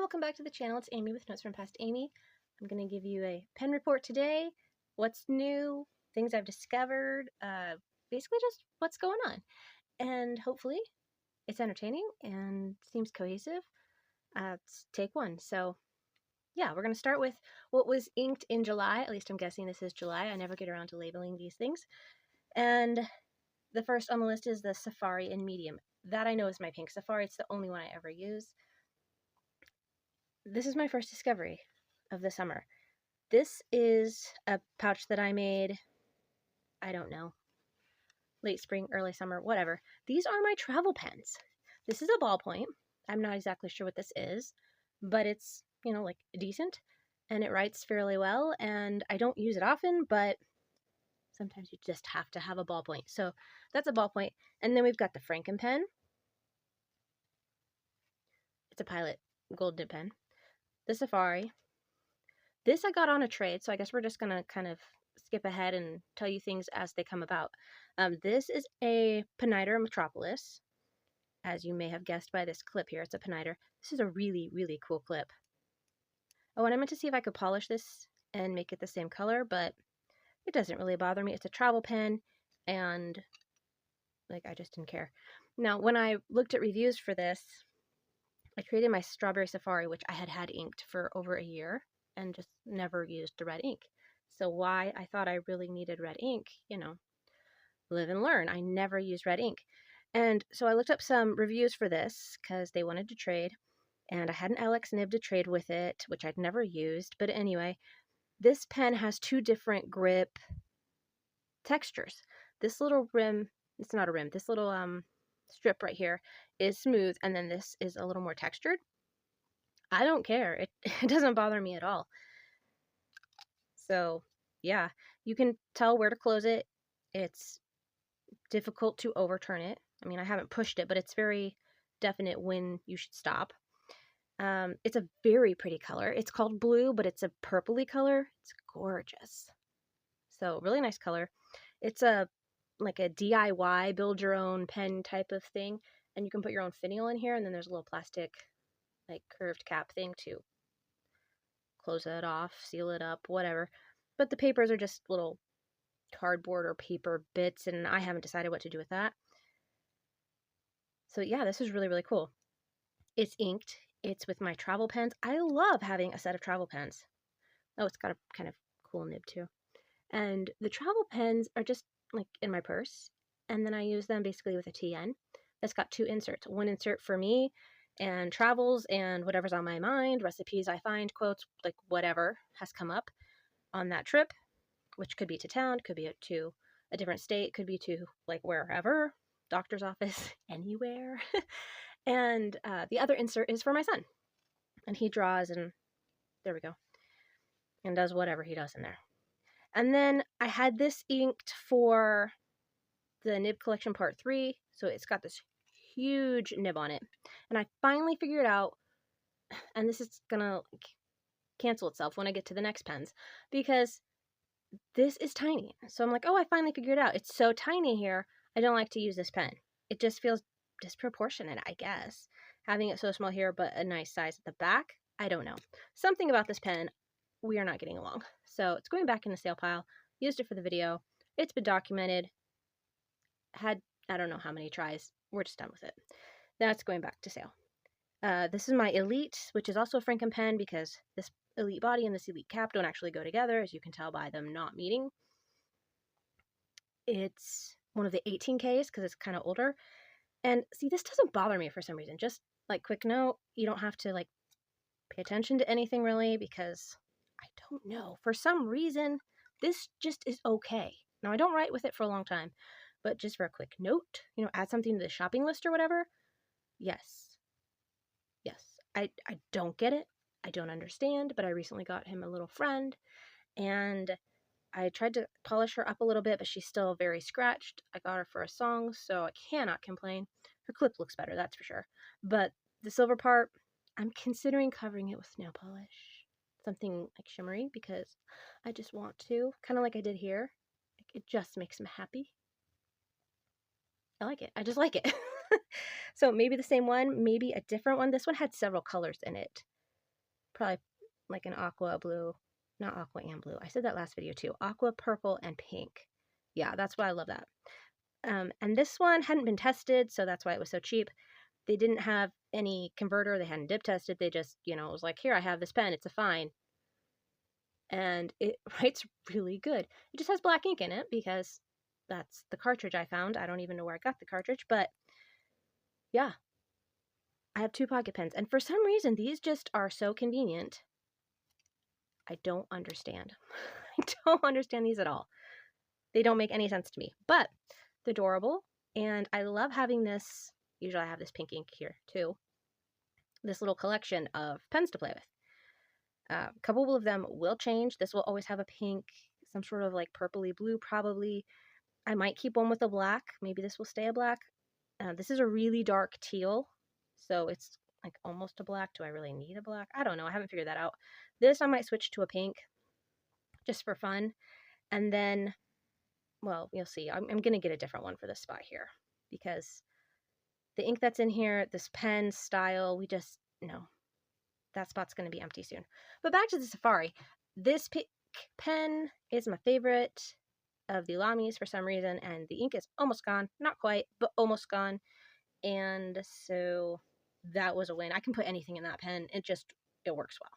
welcome back to the channel. It's Amy with Notes from Past Amy. I'm going to give you a pen report today. What's new, things I've discovered, basically just what's going on. And hopefully it's entertaining and seems cohesive. It's take one. So yeah, we're going to start with what was inked in July. At least I'm guessing this is July. I never get around to labeling these things. And the first on the list is the Safari in medium. That I know is my pink Safari. It's the only one I ever use. This is my first discovery of the summer. This is a pouch that I made, I don't know, late spring, early summer, whatever. These are my travel pens. This is a ballpoint. I'm not exactly sure what this is, but it's, you know, like decent, and it writes fairly well, and I don't use it often, but sometimes you just have to have a ballpoint. So that's a ballpoint. And then we've got the Franken pen. It's a Pilot gold nib pen. The Safari. This I got on a trade, so I guess we're just going to kind of skip ahead and tell you things as they come about. This is a Peniter Metropolis, as you may have guessed by this clip here. It's a Peniter. This is a really, really cool clip. Oh, and I meant to see if I could polish this and make it the same color, but it doesn't really bother me. It's a travel pen, and like I just didn't care. Now, when I looked at reviews for this, I created my Strawberry Safari, which I had inked for over a year and just never used the red ink. So why I thought I really needed red ink, you know, live and learn. I never used red ink. And so I looked up some reviews for this because they wanted to trade, and I had an LX nib to trade with it, which I'd never used. But anyway, this pen has two different grip textures. This little rim, it's not a rim, this little strip right here is smooth, and then this is a little more textured. I don't care. It doesn't bother me at all. So yeah, you can tell where to close it. It's difficult to overturn it. I mean, I haven't pushed it, but it's very definite when you should stop. It's a very pretty color. It's called blue, but it's a purpley color. It's gorgeous. So really nice color. It's like a DIY build your own pen type of thing, and you can put your own finial in here, and then there's a little plastic like curved cap thing to close it off, seal it up, whatever. But the papers are just little cardboard or paper bits, and I haven't decided what to do with that. So yeah, this is really, really cool. It's inked. It's with my travel pens. I love having a set of travel pens. Oh, it's got a kind of cool nib too. And the travel pens are just like in my purse, and then I use them basically with a TN that's got two inserts. One insert for me and travels and whatever's on my mind, recipes I find, quotes, like whatever has come up on that trip, which could be to town, could be to a different state, could be to like wherever, doctor's office, anywhere. And the other insert is for my son, and he draws, and there we go, and does whatever he does in there. And then I had this inked for the nib collection part 3, so it's got this huge nib on it. And I finally figured out, and this is gonna cancel itself when I get to the next pens, because this is tiny. So I'm like, oh, I finally figured it out. It's so tiny here, I don't like to use this pen. It just feels disproportionate, I guess, having it so small here but a nice size at the back. I don't know. Something about this pen, we are not getting along. So it's going back in the sale pile. Used it for the video. It's been documented. Had, I don't know how many tries. We're just done with it. That's going back to sale. This is my Elite, which is also a Franken pen, because this Elite body and this Elite cap don't actually go together, as you can tell by them not meeting. It's one of the 18Ks because it's kind of older. And see, this doesn't bother me for some reason. Just like quick note, you don't have to like pay attention to anything really, because I don't know. For some reason, this just is okay. Now, I don't write with it for a long time, but just for a quick note, you know, add something to the shopping list or whatever. Yes. Yes. I don't get it. I don't understand, but I recently got him a little friend, and I tried to polish her up a little bit, but she's still very scratched. I got her for a song, so I cannot complain. Her clip looks better, that's for sure. But the silver part, I'm considering covering it with nail polish. Something like shimmery, because I just want to. Kind of like I did here. It just makes me happy. I like it. I just like it. So maybe the same one, maybe a different one. This one had several colors in it. probably like an aqua blue, not aqua and blue. I said that last video too. Aqua, purple, and pink. Yeah, that's why I love that. And this one hadn't been tested, so that's why it was so cheap. They didn't have any converter. They hadn't dip tested. They just, you know, it was like, here, I have this pen. It's a fine. And it writes really good. It just has black ink in it because that's the cartridge I found. I don't even know where I got the cartridge, but yeah, I have 2 pocket pens. And for some reason, these just are so convenient. I don't understand. I don't understand these at all. They don't make any sense to me, but they're adorable. And I love having this. Usually I have this pink ink here too. This little collection of pens to play with. A couple of them will change. This will always have a pink, some sort of like purpley blue probably. I might keep one with a black. Maybe this will stay a black. This is a really dark teal, so it's like almost a black. Do I really need a black? I don't know. I haven't figured that out. This I might switch to a pink just for fun. And then, well, you'll see. I'm going to get a different one for this spot here because the ink that's in here, this pen style, we just, no, that spot's going to be empty soon. But back to the Safari. This pen is my favorite of the Lamis for some reason, and the ink is almost gone. Not quite, but almost gone. And so that was a win. I can put anything in that pen. It works well.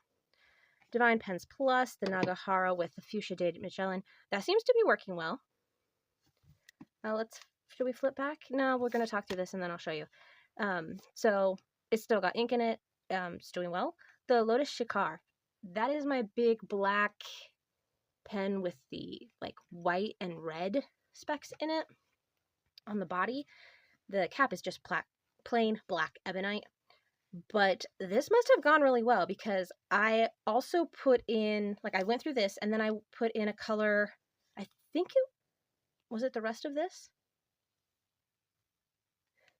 Divine Pens Plus, the Nagahara with the Fuchsia Dated Magellan. That seems to be working well. Should we flip back? No, we're going to talk through this and then I'll show you. So it's still got ink in it. It's doing well. The Lotus Shikar. That is my big black pen with the like white and red specks in it on the body. The cap is just plain black ebonite. But this must have gone really well because I also put in, like I went through this and then I put in a color, I think was it the rest of this?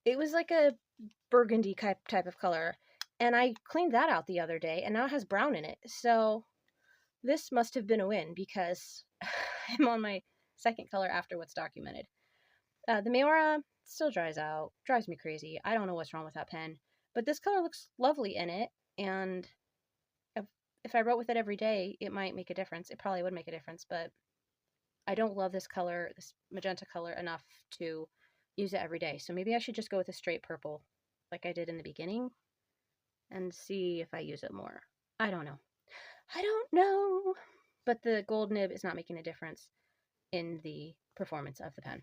It was like a burgundy type of color. And I cleaned that out the other day and now it has brown in it. So this must have been a win because I'm on my second color after what's documented. The Mayora still dries out. Drives me crazy. I don't know what's wrong with that pen. But this color looks lovely in it. And if I wrote with it every day, it might make a difference. It probably would make a difference. But I don't love this color, this magenta color, enough to use it every day. So maybe I should just go with a straight purple like I did in the beginning and see if I use it more. I don't know. But the gold nib is not making a difference in the performance of the pen.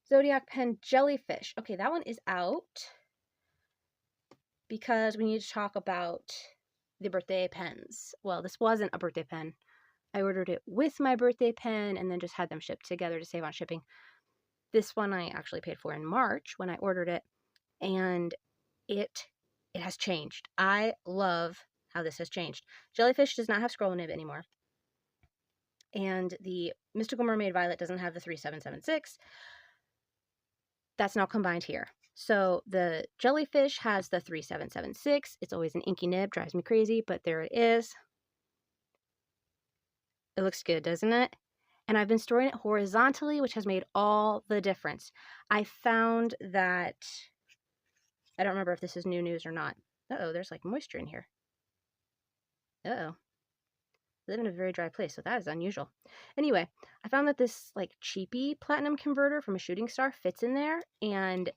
Zodiac Pen Jellyfish. Okay, that one is out because we need to talk about the birthday pens. Well, this wasn't a birthday pen. I ordered it with my birthday pen and then just had them shipped together to save on shipping. This one I actually paid for in March when I ordered it, and it has changed. I love how this has changed. Jellyfish does not have scroll nib anymore. And the Mystical Mermaid Violet doesn't have the 3776. That's now combined here. So the Jellyfish has the 3776. It's always an inky nib, drives me crazy, but there it is. It looks good, doesn't it? And I've been storing it horizontally, which has made all the difference. I found that, I don't remember if this is new news or not. Uh-oh, there's like moisture in here. Uh-oh. I live in a very dry place, so that is unusual. Anyway, I found that this like cheapy platinum converter from a Shooting Star fits in there. And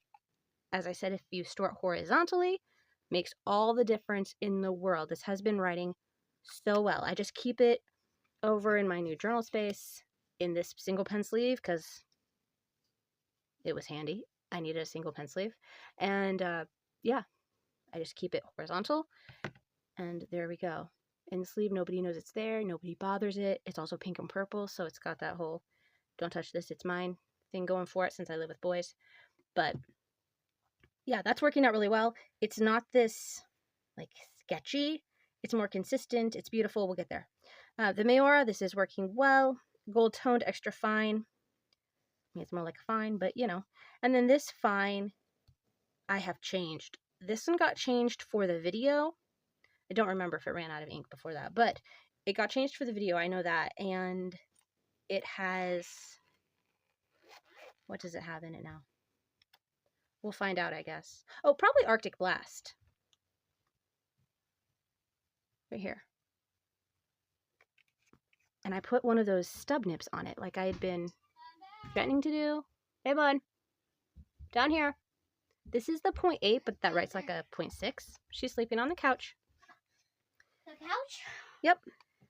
as I said, if you store it horizontally, makes all the difference in the world. This has been writing so well. I just keep it over in my new journal space in this single pen sleeve because it was handy. I needed a single pen sleeve. And yeah, I just keep it horizontal. And there we go. In the sleeve, nobody knows it's there. Nobody bothers it. It's also pink and purple, so it's got that whole don't touch this, it's mine thing going for it since I live with boys. But yeah, that's working out really well. It's not this like sketchy. It's more consistent. It's beautiful. We'll get there. The Mayora, this is working well. Gold toned, extra fine. I mean, it's more like a fine, but you know. And then this fine, I have changed. This one got changed for the video. I don't remember if it ran out of ink before that, but it got changed for the video. I know that. And it has, what does it have in it now? We'll find out, I guess. Oh, probably Arctic Blast. right here. And I put one of those stub nibs on it, like I had been threatening to do. Hey, bud. Down here. This is the 0.8, but that writes like a 0.6. She's sleeping on the couch. The couch? Yep.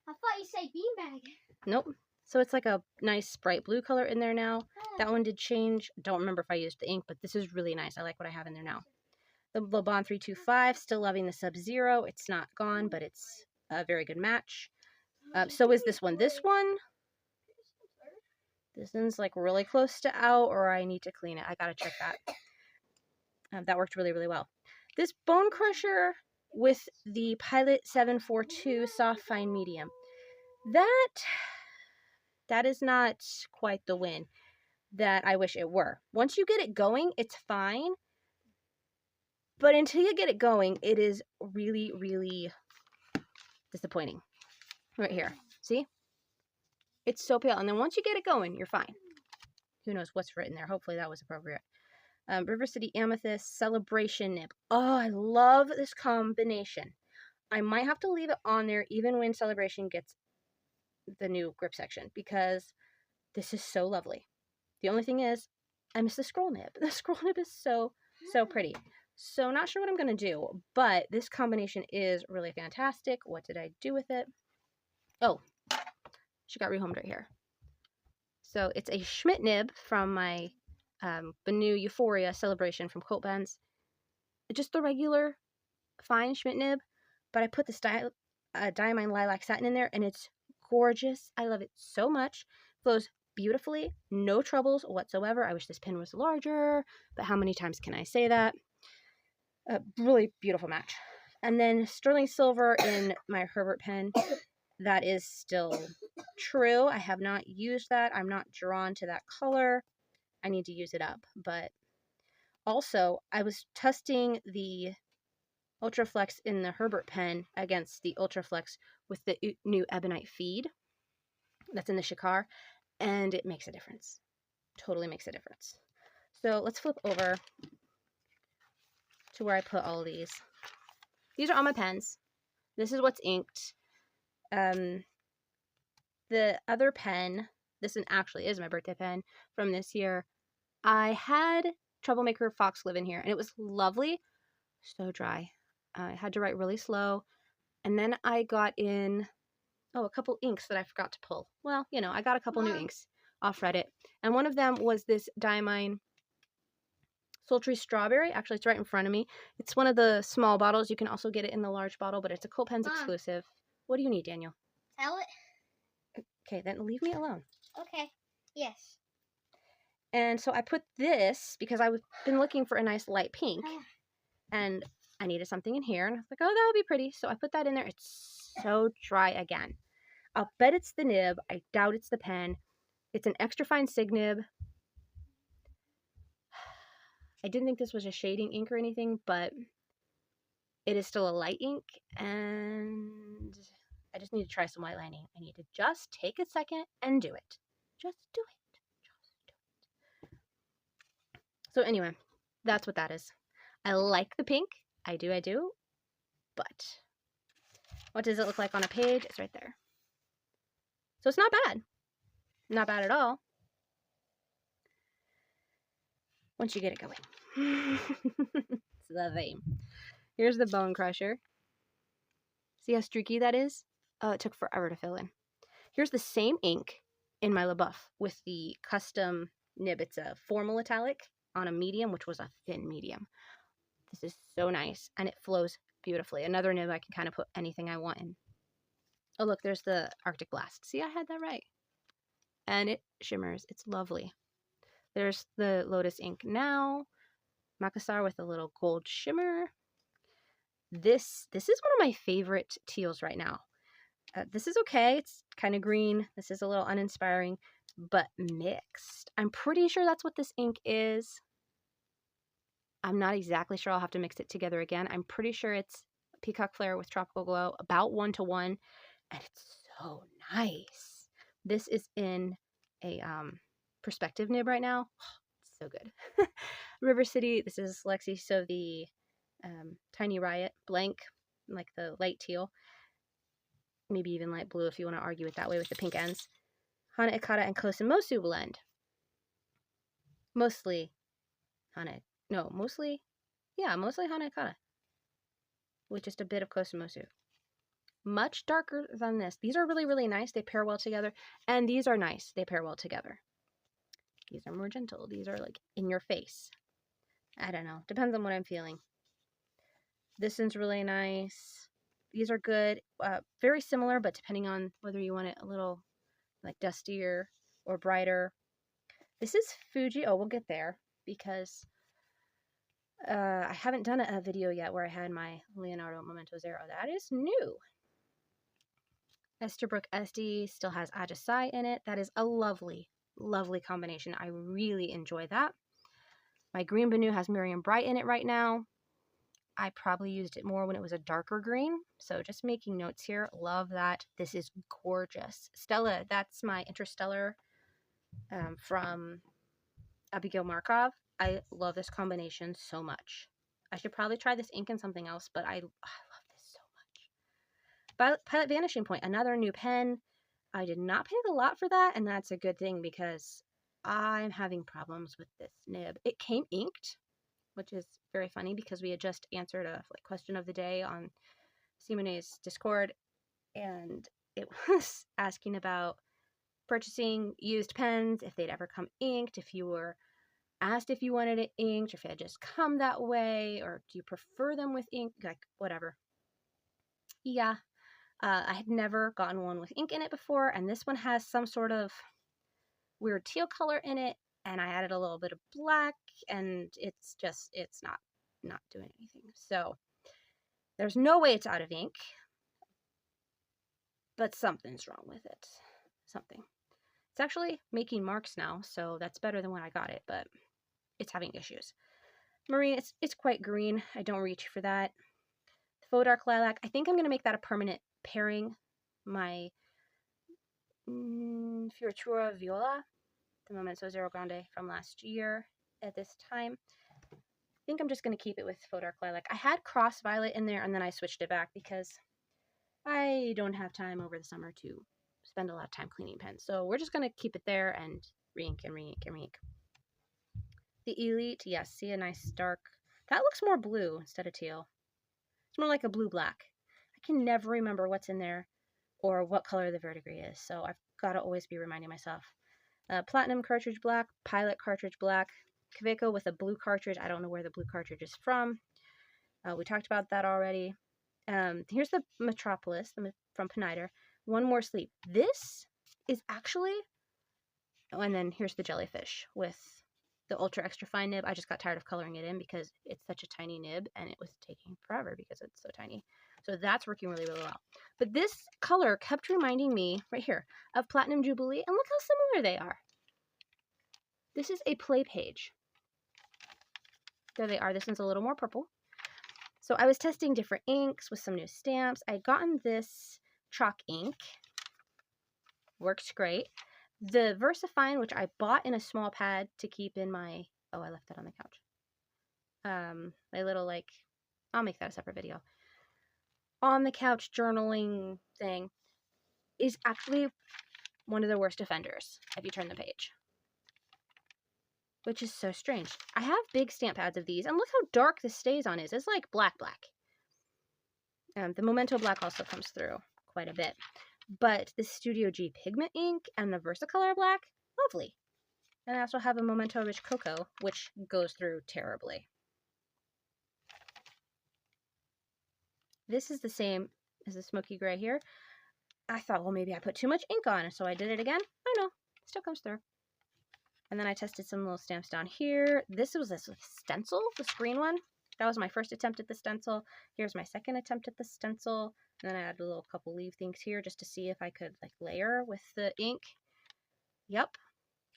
I thought you said beanbag. Nope. So it's like a nice bright blue color in there now. That one did change. Don't remember if I used the ink, but this is really nice. I like what I have in there now. The Bond 325, still loving the Sub-Zero. It's not gone, but it's a very good match. So is this one. This one's like really close to out, or I need to clean it. I gotta check that. That worked really, really well. This Bone Crusher with the Pilot 742 Soft Fine Medium. That is not quite the win that I wish it were. Once you get it going, it's fine. But until you get it going, it is really, really disappointing. Right here. See? It's so pale. And then once you get it going, you're fine. Who knows what's written there. Hopefully that was appropriate. River City Amethyst Celebration Nib. Oh, I love this combination. I might have to leave it on there even when Celebration gets the new grip section, because this is so lovely. The only thing is, I miss the scroll nib. The scroll nib is so pretty. So not sure what I'm going to do, but this combination is really fantastic. What did I do with it? Oh, she got rehomed right here. So it's a Schmidt nib from my Benu Euphoria Celebration from Colt Benz. Just the regular fine Schmidt nib, but I put this Diamine Lilac Satin in there, and it's gorgeous. I love it so much. Flows beautifully, no troubles whatsoever. I wish this pen was larger, but how many times can I say that? Really beautiful match. And then Sterling Silver in my Herbert pen. That is still true. I have not used that. I'm not drawn to that color. I need to use it up. But also, I was testing the Ultraflex in the Herbert pen against the Ultraflex with the new Ebonite feed that's in the Shikar, and it makes a difference. Totally makes a difference. So let's flip over to where I put all these. These are all my pens. This is what's inked. The other pen, this one actually is my birthday pen from this year. I had Troublemaker Foxglove in here, and it was lovely. So dry. I had to write really slow. And then I got in, a couple inks that I forgot to pull. Well, you know, I got a couple new inks off Reddit. And one of them was this Diamine Sultry Strawberry. Actually, it's right in front of me. It's one of the small bottles. You can also get it in the large bottle, but it's a Colt Pens exclusive. What do you need, Daniel? Towel. Okay, then leave me alone. Okay. Yes. And so I put this because I've been looking for a nice light pink, and I needed something in here, and I was like, oh, that would be pretty. So I put that in there. It's so dry again. I'll bet it's the nib. I doubt it's the pen. It's an extra fine Sig nib. I didn't think this was a shading ink or anything, but it is still a light ink, and I just need to try some white lining. I need to just take a second and do it. Just do it. So anyway, that's what that is. I like the pink. I do. But what does it look like on a page? It's right there. So it's not bad. Not bad at all. Once you get it going. It's the theme. Here's the Bone Crusher. See how streaky that is? Oh, it took forever to fill in. Here's the same ink in my LaBeouf with the custom nib. It's a formal italic on a medium, which was a thin medium. This is so nice, and it flows beautifully. Another nib I can kind of put anything I want in. Oh, look, there's the Arctic Blast. See, I had that right. And it shimmers. It's lovely. There's the Lotus Ink Now. Makassar with a little gold shimmer. This is one of my favorite teals right now. This is okay. It's kind of green. This is a little uninspiring, but mixed. I'm pretty sure that's what this ink is. I'm not exactly sure. I'll have to mix it together again. I'm pretty sure it's Peacock Flare with Tropical Glow, about 1-to-1, and it's so nice. This is in a perspective nib right now. It's so good. River City, this is Lexi, so the Tiny Riot blank, like the light teal. maybe even light blue if you want to argue it that way with the pink ends. Hana Ikata and Kosamosu blend. Mostly Hana, no, mostly Hana Ikata with just a bit of Kosamosu. Much darker than this. These are really, really nice. They pair well together. And these are nice. They pair well together. These are more gentle. These are like in your face. I don't know. Depends on what I'm feeling. This one's really nice. These are good. Very similar, but depending on whether you want it a little like dustier or brighter. This is Fuji. Oh, we'll get there because I haven't done a video yet where I had my Leonardo Memento Zero. That is new. Esterbrook SD still has Ajacai in it. That is a lovely, lovely combination. I really enjoy that. My Green Banu has Miriam Bright in it right now. I probably used it more when it was a darker green. So just making notes here. Love that. This is gorgeous. Stella, that's my Interstellar from Abigail Markov. I love this combination so much. I should probably try this ink and something else, but I love this so much. Pilot Vanishing Point, another new pen. I did not pay a lot for that, and that's a good thing because I'm having problems with this nib. It came inked, which is very funny because we had just answered a question of the day on Simone's Discord, and it was asking about purchasing used pens, if they'd ever come inked, if you were asked if you wanted it inked, or if it had just come that way, or do you prefer them with ink, like whatever. Yeah, I had never gotten one with ink in it before, and this one has some sort of weird teal color in it, and I added a little bit of black, and it's not doing anything. So there's no way it's out of ink, but something's wrong with it. Something. It's actually making marks now, so that's better than when I got it, but it's having issues. Marine, it's quite green. I don't reach for that. Faux Dark Lilac, I think I'm going to make that a permanent pairing. My Fioritura Viola, the Memento Zero Grande from last year at this time. I think I'm just going to keep it with Faux Dark Lilac. I had Cross Violet in there, and then I switched it back because I don't have time over the summer to spend a lot of time cleaning pens. So we're just going to keep it there and re-ink and re-ink and re-ink. The Elite, yes, see a nice dark. That looks more blue instead of teal. It's more like a blue-black. I can never remember what's in there or what color the verdigris is, so I've got to always be reminding myself. Platinum cartridge black, Pilot cartridge black, Kaweco with a blue cartridge. I don't know where the blue cartridge is from. We talked about that already. Here's the Metropolis from Pineider. One More Sleep. This is actually, oh, and then here's the Jellyfish with the ultra extra fine nib. I just got tired of coloring it in because it's such a tiny nib and it was taking forever because it's so tiny. So that's working really, really well. But this color kept reminding me right here of Platinum Jubilee, and look how similar they are. This is a play page. There they are. This one's a little more purple. So I was testing different inks with some new stamps. I had gotten this chalk ink. Works great. The VersaFine, which I bought in a small pad to keep in my, oh, I left that on the couch. My little, I'll make that a separate video. On the couch journaling thing is actually one of the worst offenders if you turn the page. Which is so strange. I have big stamp pads of these, and look how dark the StazOn is. It's like black. The Memento Black also comes through quite a bit. But the Studio G Pigment ink and the Versacolor Black, lovely. And I also have a Memento Rich Cocoa, which goes through terribly. This is the same as the Smoky Gray here. I thought, well, maybe I put too much ink on, so I did it again. Oh no, it still comes through. And then I tested some little stamps down here. This was this stencil, the screen one. That was my first attempt at the stencil. Here's my second attempt at the stencil. And then I added a little couple leaf things here just to see if I could layer with the ink. Yep,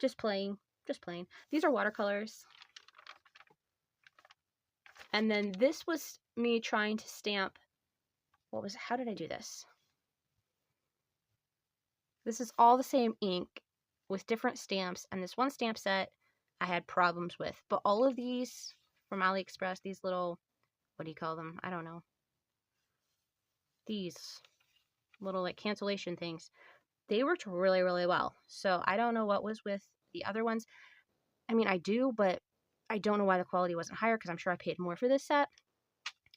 just playing. These are watercolors. And then this was me trying to stamp. How did I do this? This is all the same ink with different stamps, and this one stamp set I had problems with. But all of these from AliExpress, these little, what do you call them? I don't know. These little like cancellation things. They worked really, really well. So I don't know what was with the other ones. I mean, I do, but I don't know why the quality wasn't higher because I'm sure I paid more for this set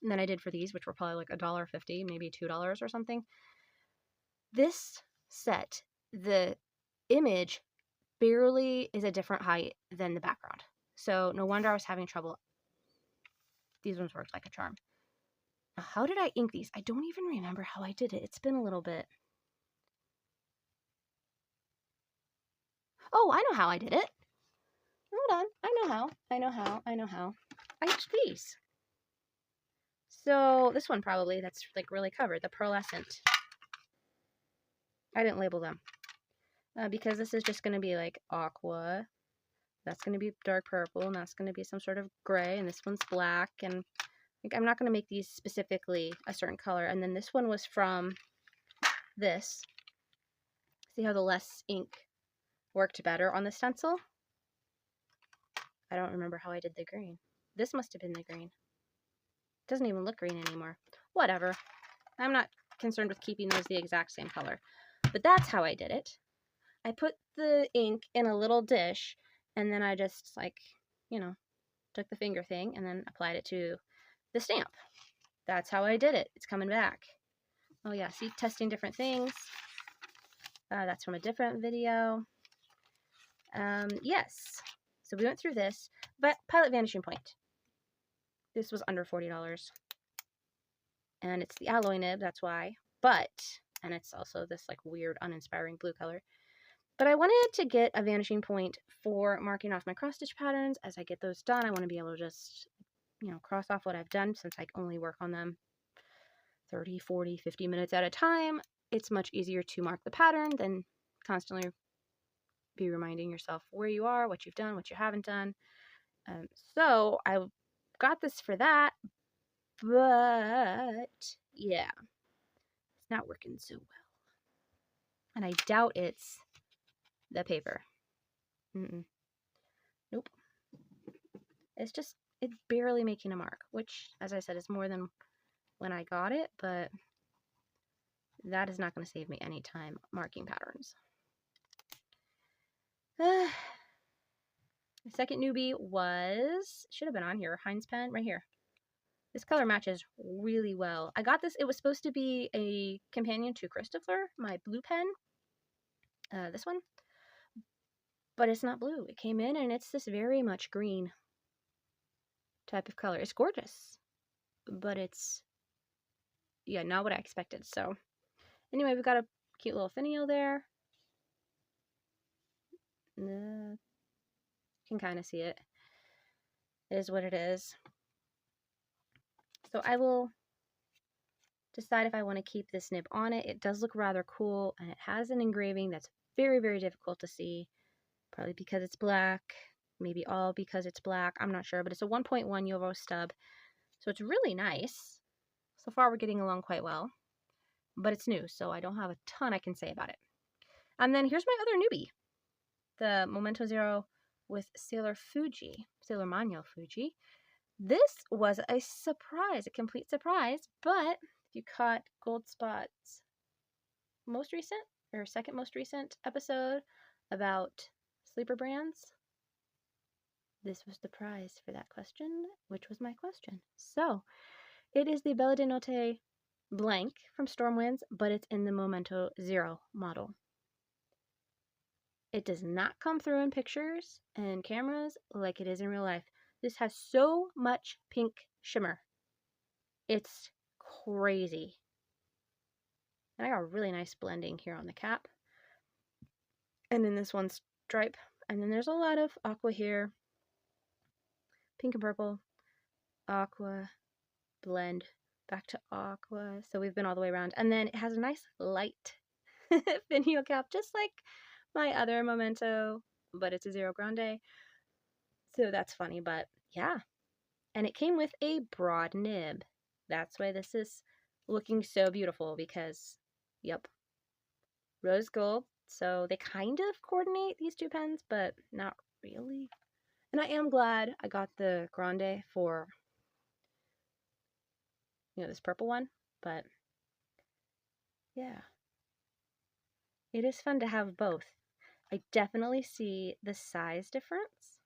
than I did for these, which were probably like $1.50, maybe $2 or something. This set, the image barely is a different height than the background. So no wonder I was having trouble. These ones worked like a charm. How did I ink these? I don't even remember how I did it. It's been a little bit. Oh, I know how I did it. Hold on. I know how. I used these. So this one probably, that's like really covered. The pearlescent. I didn't label them. Because this is just going to be like aqua. That's going to be dark purple. And that's going to be some sort of gray. And this one's black. And like, I'm not going to make these specifically a certain color. And then this one was from this. See how the less ink worked better on the stencil? I don't remember how I did the green. This must have been the green. It doesn't even look green anymore. Whatever. I'm not concerned with keeping those the exact same color. But that's how I did it. I put the ink in a little dish, and then I just, like, you know, took the finger thing and then applied it to the stamp. That's how I did it. It's coming back. Oh yeah, see, testing different things. That's from a different video. Yes. So we went through this, but Pilot Vanishing Point. This was under $40. And it's the alloy nib, that's why. But, and it's also this like weird uninspiring blue color. But I wanted to get a vanishing point for marking off my cross stitch patterns. As I get those done, I want to be able to just, you know, cross off what I've done since I only work on them 30, 40, 50 minutes at a time. It's much easier to mark the pattern than constantly be reminding yourself where you are, what you've done, what you haven't done. So I got this for that, but yeah, it's not working so well. And I doubt it's the paper. Nope. It's barely making a mark, which, as I said, is more than when I got it, but that is not going to save me any time marking patterns. The second newbie should have been on here, Heinz pen, right here. This color matches really well. I got this, it was supposed to be a companion to Christopher, my blue pen, this one, but it's not blue. It came in and it's this very much green type of color. It's gorgeous, but it's, yeah, not what I expected. So anyway, we've got a cute little finial there. You can kind of see it. It is what it is. So I will decide if I want to keep this nib on it. It does look rather cool, and it has an engraving that's very, very difficult to see. Probably because it's black, maybe all because it's black. I'm not sure, but it's a 1.1 Euro stub. So it's really nice. So far, we're getting along quite well. But it's new, so I don't have a ton I can say about it. And then here's my other newbie. The Momento Zero with Sailor Mano Fuji. This was a surprise, a complete surprise, but if you caught Goldspot's most recent, or second most recent episode about sleeper brands, this was the prize for that question, which was my question. So, it is the Bella de Notte blank from Stormwinds, but it's in the Momento Zero model. It does not come through in pictures and cameras like it is in real life. This has so much pink shimmer. It's crazy. And I got a really nice blending here on the cap. And then this one stripe. And then there's a lot of aqua here. Pink and purple. Aqua. Blend. Back to aqua. So we've been all the way around. And then it has a nice light finial cap, just like my other Memento, but it's a Zero Grande. So that's funny, but yeah. And it came with a broad nib. That's why this is looking so beautiful because, yep, rose gold. So they kind of coordinate these two pens, but not really. And I am glad I got the Grande for, you know, this purple one. But yeah, it is fun to have both. I definitely see the size difference.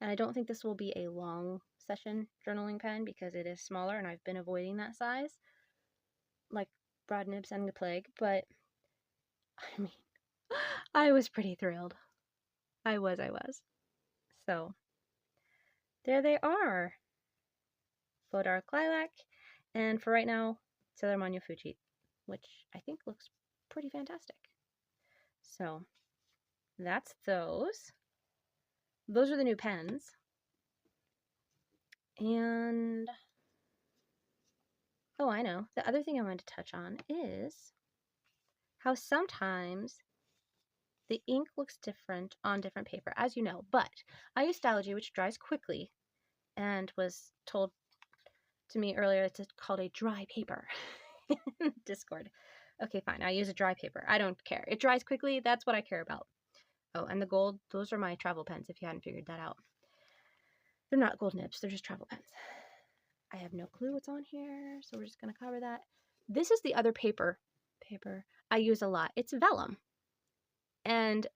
And I don't think this will be a long session journaling pen because it is smaller and I've been avoiding that size, like broad nibs and the plague. But I mean, I was pretty thrilled. I was. So there they are. Faux Dark Lilac. And for right now, Sailor Moon Fuji, which I think looks pretty fantastic. So that's those. Those are the new pens. And oh, I know. The other thing I wanted to touch on is how sometimes the ink looks different on different paper, as you know. But I use Stalogy, which dries quickly, and was told to me earlier it's called a dry paper in Discord. Okay, fine. I use a dry paper. I don't care. It dries quickly. That's what I care about. Oh, and the gold, those are my travel pens, if you hadn't figured that out. They're not gold nibs. They're just travel pens. I have no clue what's on here, so we're just going to cover that. This is the other paper I use a lot. It's vellum. And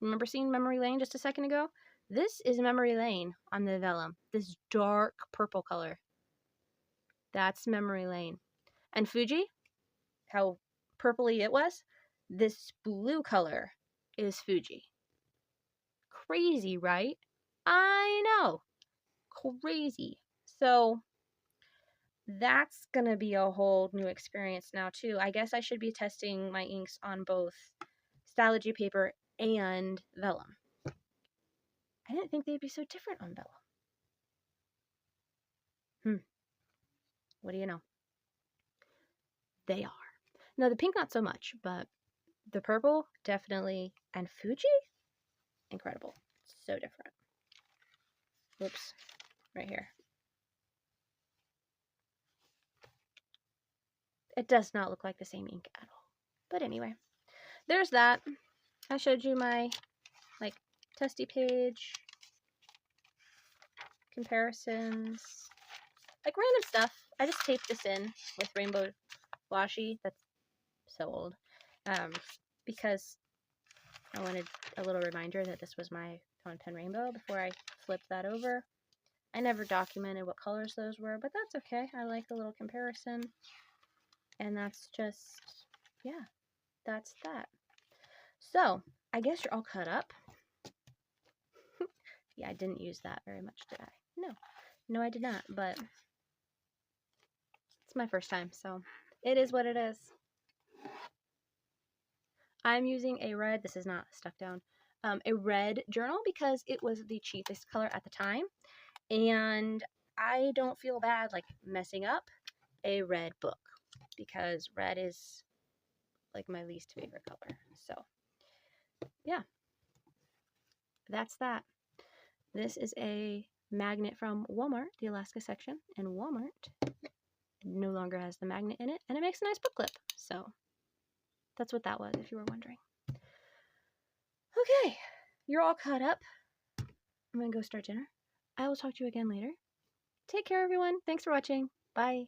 remember seeing Memory Lane just a second ago? This is Memory Lane on the vellum. This dark purple color. That's Memory Lane. And Fuji, how purpley it was, this blue color is Fuji. Crazy, right? I know. Crazy. So that's going to be a whole new experience now, too. I guess I should be testing my inks on both Stalogy paper and vellum. I didn't think they'd be so different on vellum. What do you know? They are. No, the pink, not so much, but the purple, definitely. And Fuji? Incredible. So different. Whoops. Right here. It does not look like the same ink at all. But anyway, there's that. I showed you my, like, testy page comparisons. Like, random stuff. I just taped this in with rainbow washi. That's so old. Because I wanted a little reminder that this was my Fountain Pen Rainbow before I flipped that over. I never documented what colors those were, but that's okay. I like a little comparison. And that's just, yeah, that's that. So, I guess you're all caught up. Yeah, I didn't use that very much, did I? No, I did not, but it's my first time, so it is what it is. I'm using a red, this is not stuck down, a red journal because it was the cheapest color at the time, and I don't feel bad like messing up a red book because red is like my least favorite color. So yeah, that's that. This is a magnet from Walmart, the Alaska section, and Walmart no longer has the magnet in it, and it makes a nice book clip. So that's what that was, if you were wondering. Okay, you're all caught up. I'm gonna go start dinner. I will talk to you again later. Take care, everyone. Thanks for watching. Bye.